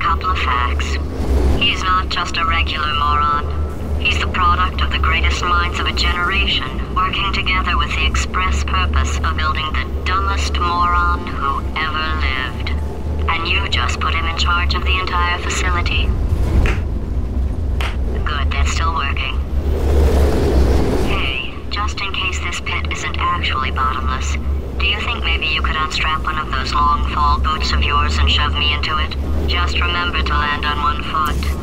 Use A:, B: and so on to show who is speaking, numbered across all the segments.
A: couple of facts. He's not just a regular moron. He's the product of the greatest minds of a generation, working together with the express purpose of building the dumbest moron who ever lived. And you just put him in charge of the entire facility. Good, that's still working. Hey, just in case this pit isn't actually bottomless, do you think maybe you could unstrap one of those long fall boots of yours and shove me into it? Just remember to land on one foot.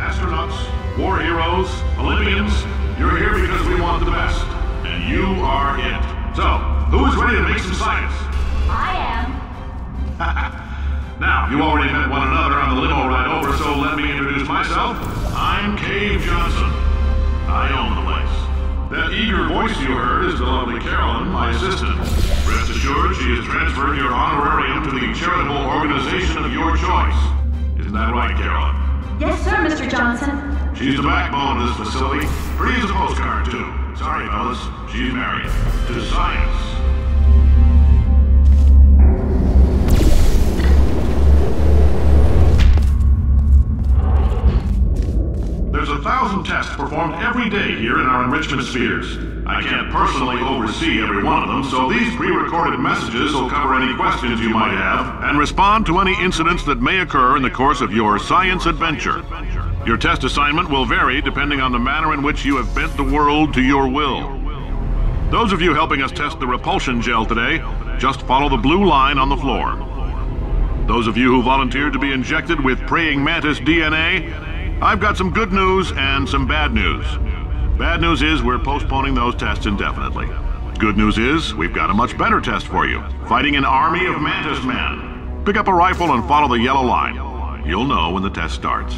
B: astronauts, war heroes, Olympians, you're here because we want the best. And you are it. So, who is ready to make some science?
C: I am.
B: Now, you already met one another on the limo ride over, so let me introduce myself. I'm Cave Johnson. I own the place. That eager voice you heard is the lovely Carolyn, my assistant. Rest assured, she has transferred your honorarium to the charitable organization of your choice. Isn't that right, Carolyn?
C: Yes, sir, Mr. Johnson.
B: She's the backbone of this facility. Pretty as a postcard, too. Sorry, fellas. She's married. To science. There's 1,000 tests performed every day here in our enrichment spheres. I can't personally oversee every one of them, so these pre-recorded messages will cover any questions you might have and respond to any incidents that may occur in the course of your science adventure. Your test assignment will vary depending on the manner in which you have bent the world to your will. Those of you helping us test the repulsion gel today, just follow the blue line on the floor. Those of you who volunteered to be injected with praying mantis DNA, I've got some good news and some bad news. Bad news is we're postponing those tests indefinitely. Good news is we've got a much better test for you. Fighting an army of mantis men. Pick up a rifle and follow the yellow line. You'll know when the test starts.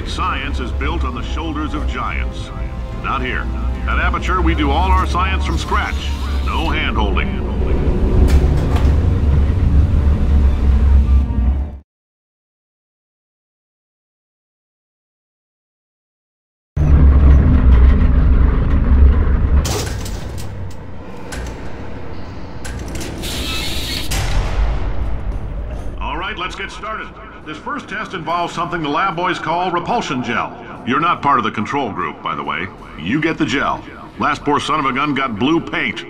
B: Science is built on the shoulders of giants. Not here. At Aperture, we do all our science from scratch. No hand-holding. All right, let's get started. This first test involves something the lab boys call repulsion gel. You're not part of the control group, by the way. You get the gel. Last poor son of a gun got blue paint.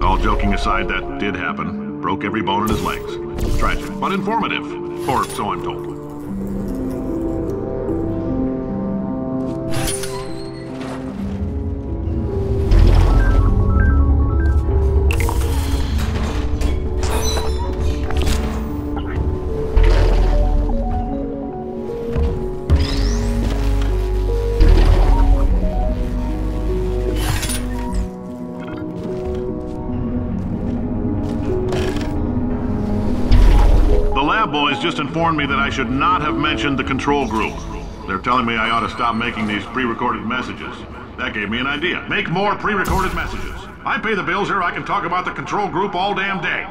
B: All joking aside, that did happen. Broke every bone in his legs. Tragic, but informative. Or so I'm told. Boys just informed me that I should not have mentioned the control group. They're telling me I ought to stop making these pre-recorded messages. That gave me an idea. Make more pre-recorded messages. I pay the bills here, I can talk about the control group all damn day.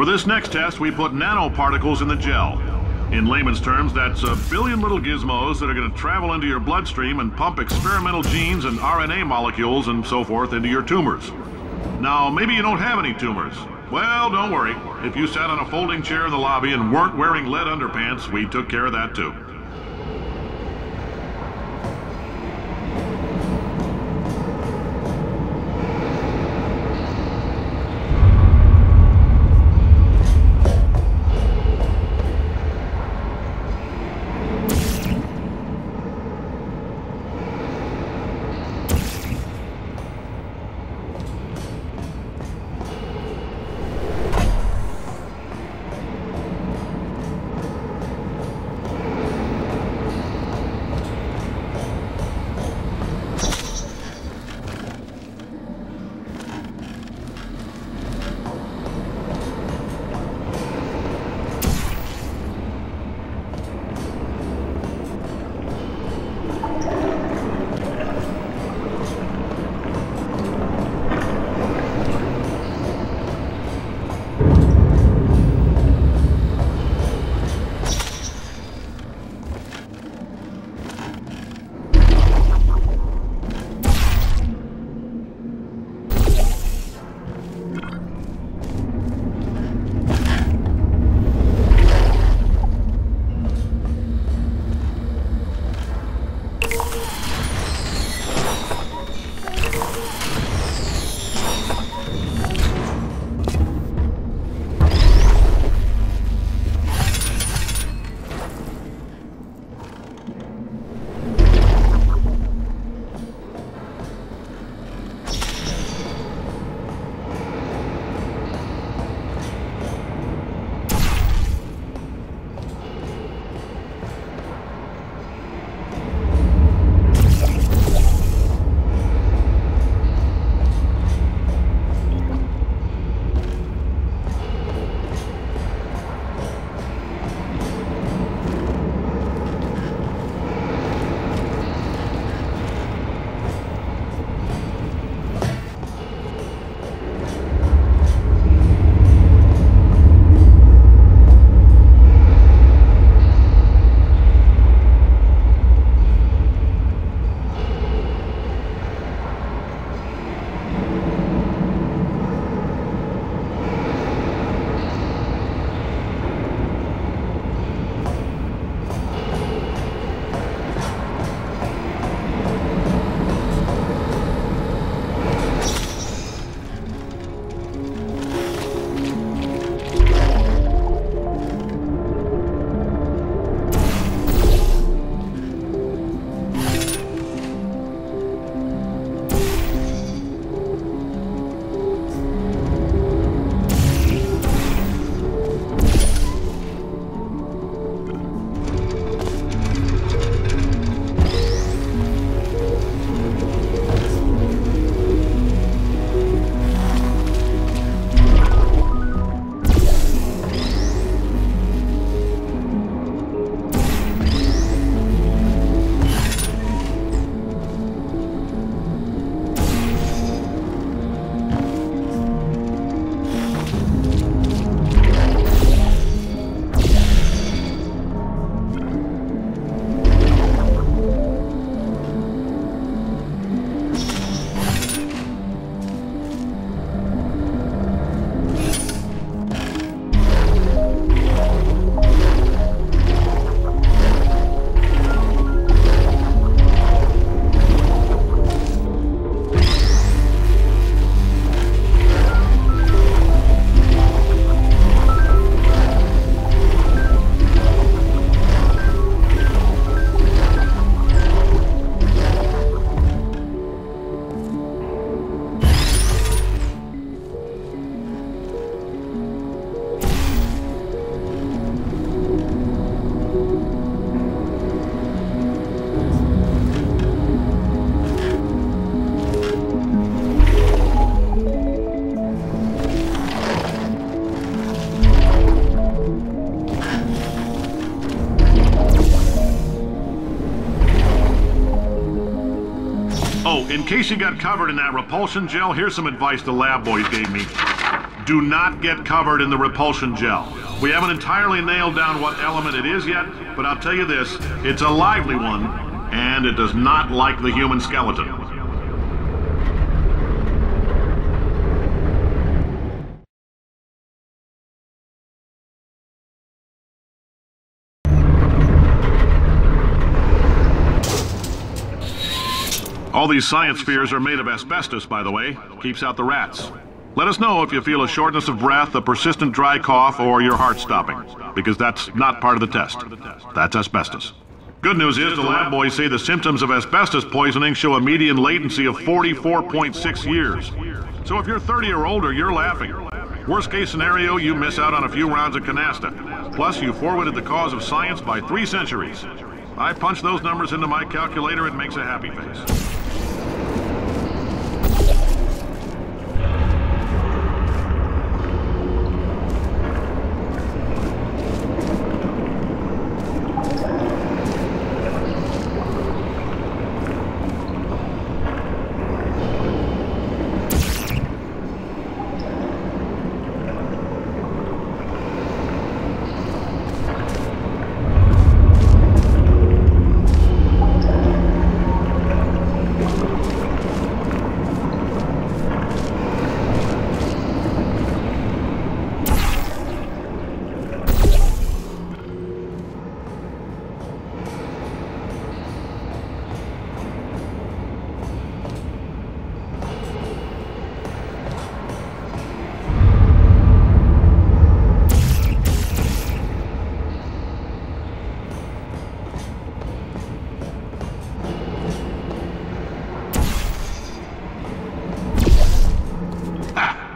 B: For this next test, we put nanoparticles in the gel. In layman's terms, that's a billion little gizmos that are going to travel into your bloodstream and pump experimental genes and RNA molecules and so forth into your tumors. Now, maybe you don't have any tumors. Well, don't worry. If you sat on a folding chair in the lobby and weren't wearing lead underpants, we took care of that too. In case you got covered in that repulsion gel, here's some advice the lab boys gave me. Do not get covered in the repulsion gel. We haven't entirely nailed down what element it is yet, but I'll tell you this, it's a lively one, and it does not like the human skeleton. All these science spheres are made of asbestos, by the way. Keeps out the rats. Let us know if you feel a shortness of breath, a persistent dry cough, or your heart stopping, because that's not part of the test. That's asbestos. Good news is the lab boys say the symptoms of asbestos poisoning show a median latency of 44.6 years. So if you're 30 or older, you're laughing. Worst case scenario, you miss out on a few rounds of canasta. Plus, you forwarded the cause of science by 3 centuries. I punch those numbers into my calculator, it makes a happy face.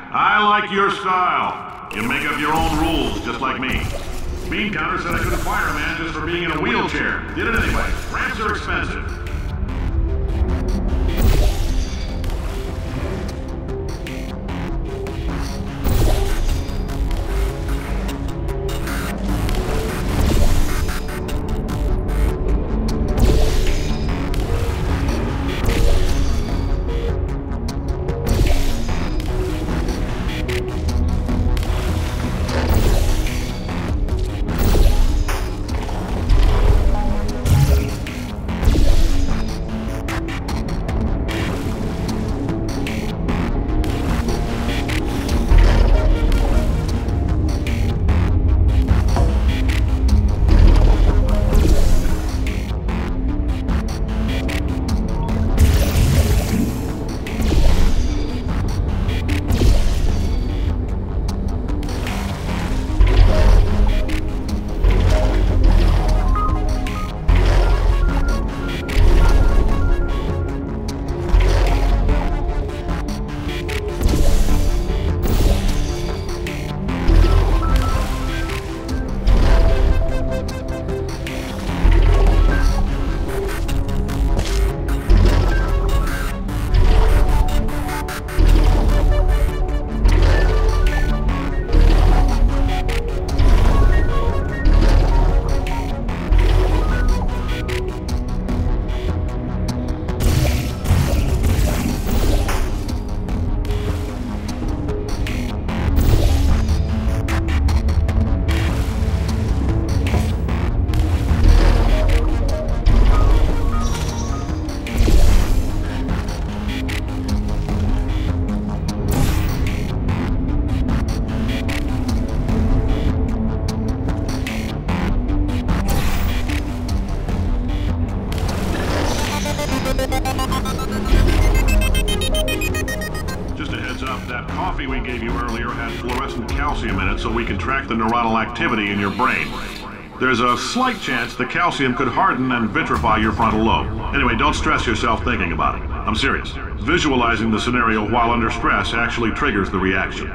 B: I like your style. You make up your own rules, just like me. Bean Counter said I couldn't fire a man just for being in a wheelchair. Did it anyway. Ramps are expensive. Just a heads up, that coffee we gave you earlier had fluorescent calcium in it so we can track the neuronal activity in your brain. There's a slight chance the calcium could harden and vitrify your frontal lobe. Anyway, don't stress yourself thinking about it. I'm serious. Visualizing the scenario while under stress actually triggers the reaction.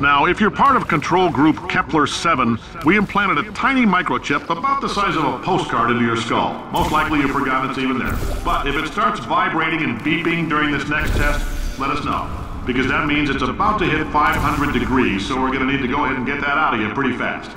B: Now, if you're part of Control Group Kepler-7, we implanted a tiny microchip about the size of a postcard into your skull. Most likely you've forgotten it's even there. But if it starts vibrating and beeping during this next test, let us know. Because that means it's about to hit 500 degrees, so we're going to need to go ahead and get that out of you pretty fast.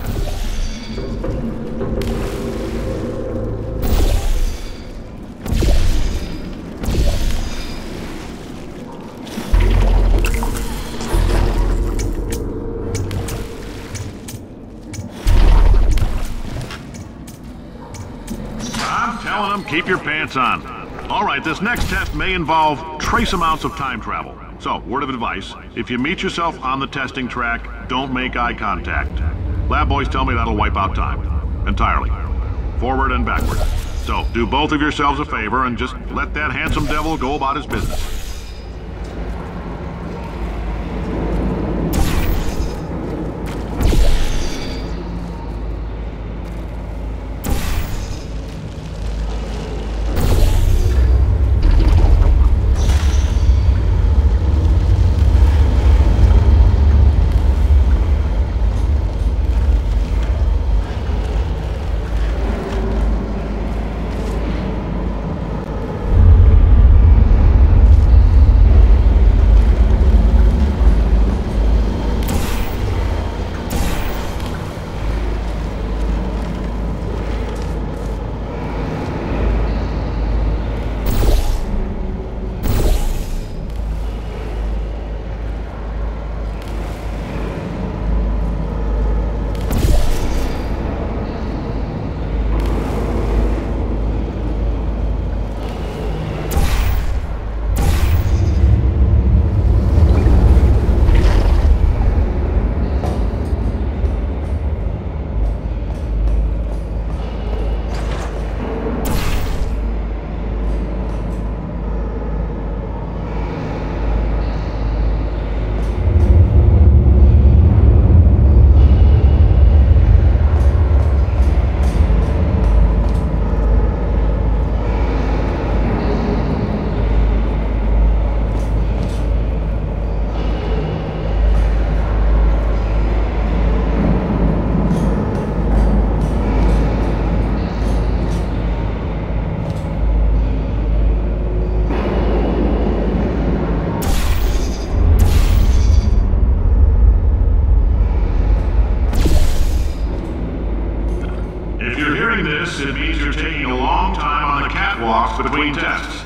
B: keep your pants on. All right, this next test may involve trace amounts of time travel. So, word of advice, if you meet yourself on the testing track, don't make eye contact. Lab boys tell me that'll wipe out time. Entirely. Forward and backward. So, do both of yourselves a favor and just let that handsome devil go about his business. It means you're taking a long time on the catwalks between tests.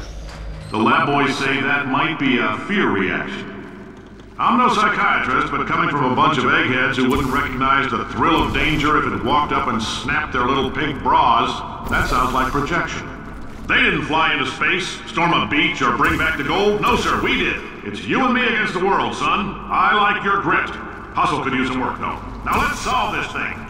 B: The lab boys say that might be a fear reaction. I'm no psychiatrist, but coming from a bunch of eggheads who wouldn't recognize the thrill of danger if it walked up and snapped their little pink bras, that sounds like projection. They didn't fly into space, storm a beach, or bring back the gold. No, sir, we did. It's you and me against the world, son. I like your grit. Hustle could use some work, though. Now let's solve this thing.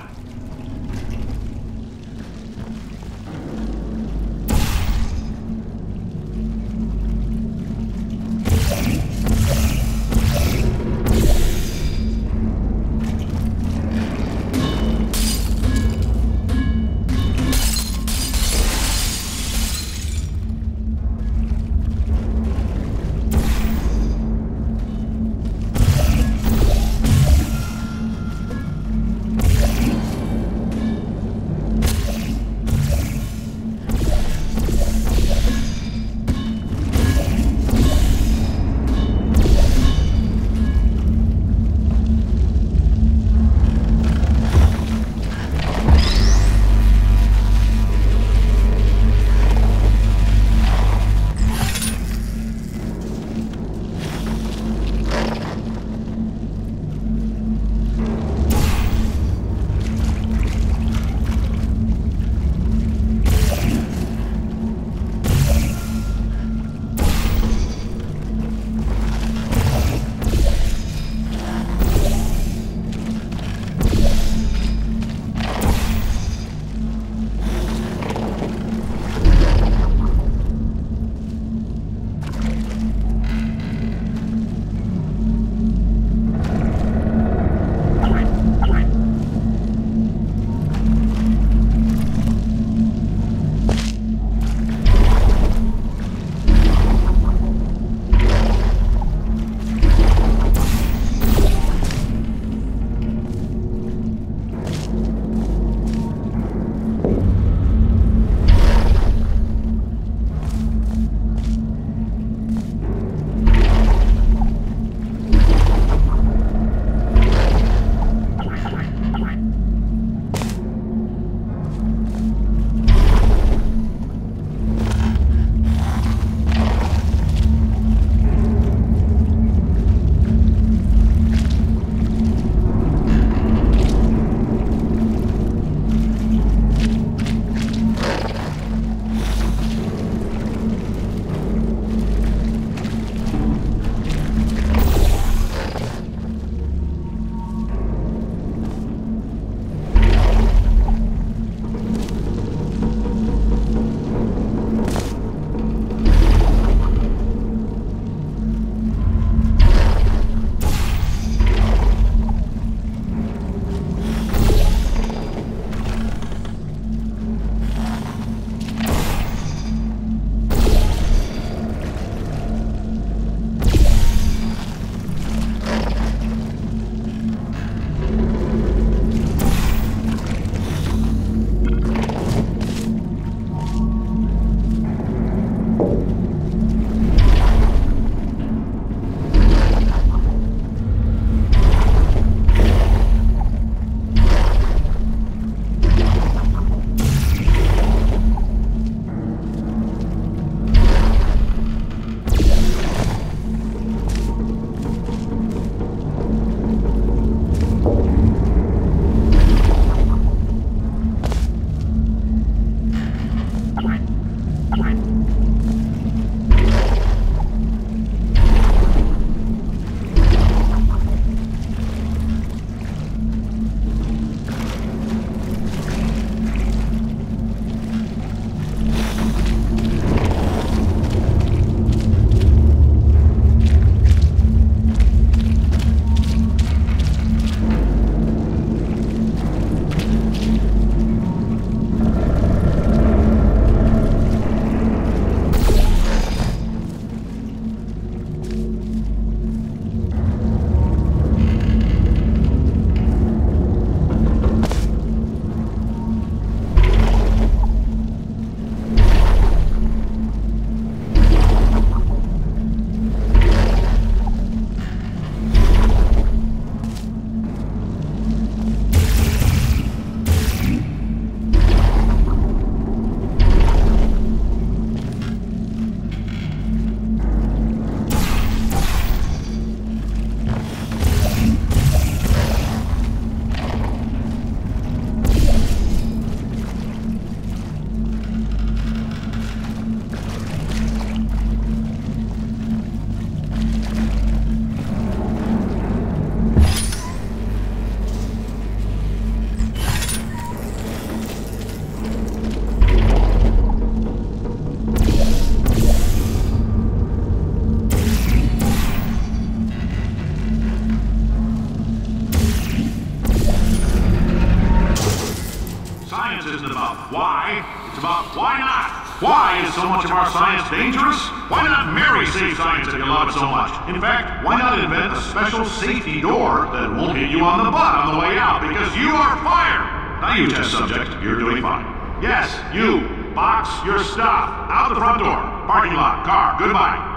B: Why not? Why is so much of our science dangerous? Why not marry safe science if you love it so much? In fact, why not invent a special safety door that won't hit you on the butt on the way out because you are fired? Now you, test subject, you're doing fine. Yes, you. Box your stuff. Out the front door. Parking lot. Car. Goodbye.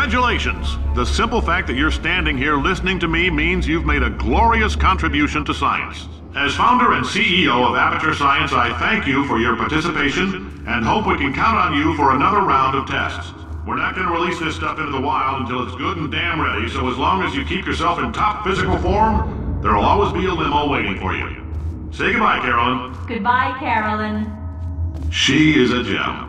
B: Congratulations! The simple fact that you're standing here listening to me means you've made a glorious contribution to science. As founder and CEO of Aperture Science, I thank you for your participation and hope we can count on you for another round of tests. We're not going to release this stuff into the wild until it's good and damn ready, so as long as you keep yourself in top physical form, there'll always be a limo waiting for you. Say goodbye, Carolyn.
C: Goodbye, Carolyn.
B: She is a gem.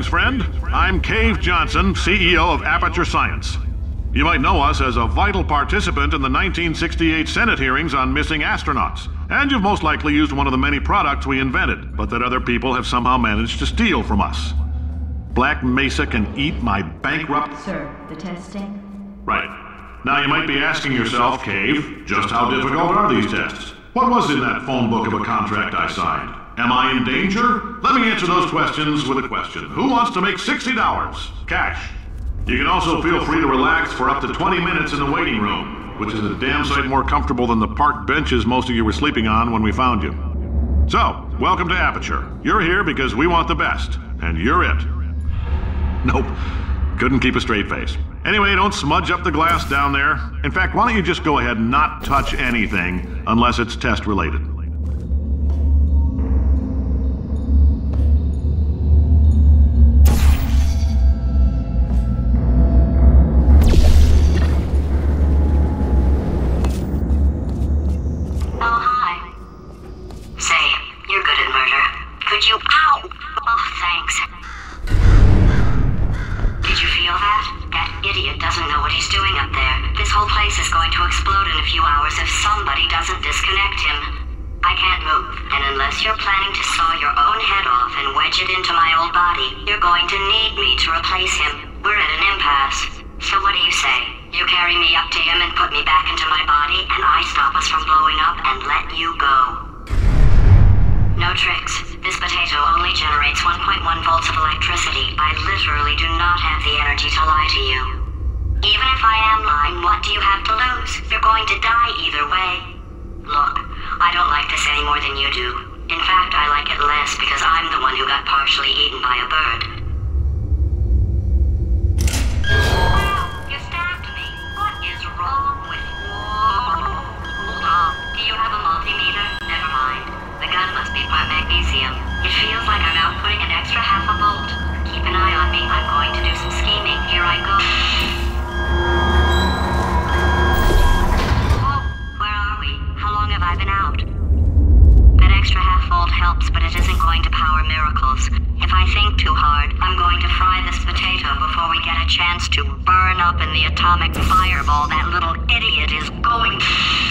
B: Friend, I'm Cave Johnson, CEO of Aperture Science. You might know us as a vital participant in the 1968 Senate hearings on missing astronauts, and you've most likely used one of the many products we invented, but that other people have somehow managed to steal from us. Black Mesa can eat my bankrupt...
C: Sir, the testing?
B: Right. Now you might be asking yourself, Cave, just how difficult are these tests? What was in that phone book of a contract I signed? Am I in danger? Let me answer those questions with a question. Who wants to make $60? Cash. You can also feel free to relax for up to 20 minutes in the waiting room, which is a damn sight more comfortable than the park benches most of you were sleeping on when we found you. So, welcome to Aperture. You're here because we want the best, and you're it. Nope. Couldn't keep a straight face. Anyway, don't smudge up the glass down there. In fact, why don't you just go ahead and not touch anything unless it's test related.
A: Oh, thanks. Did you feel that? That idiot doesn't know what he's doing up there. This whole place is going to explode in a few hours if somebody doesn't disconnect him. I can't move, and unless you're planning to saw your own head off and wedge it into my old body, you're going to need me to replace him. We're at an impasse. So what do you say? You carry me up to him and put me back into my body, and I stop us from blowing up and let you go. No tricks. This potato only generates 1.1 volts of electricity. I literally do not have the energy to lie to you. Even if I am lying, what do you have to lose? You're going to die either way. Look, I don't like this any more than you do. In fact, I like it less because I'm the one who got partially eaten by a bird. You stabbed me. What is wrong with you? Hold on. Do you have a multimeter? Never mind. The gun must be part magnesium. It feels like I'm outputting an extra half a volt. Keep an eye on me. I'm going to do some scheming. Here I go. Whoa, where are we? How long have I been out? That extra half volt helps, but it isn't going to power miracles. If I think too hard, I'm going to fry this potato before we get a chance to burn up in the atomic fireball that little idiot is going to...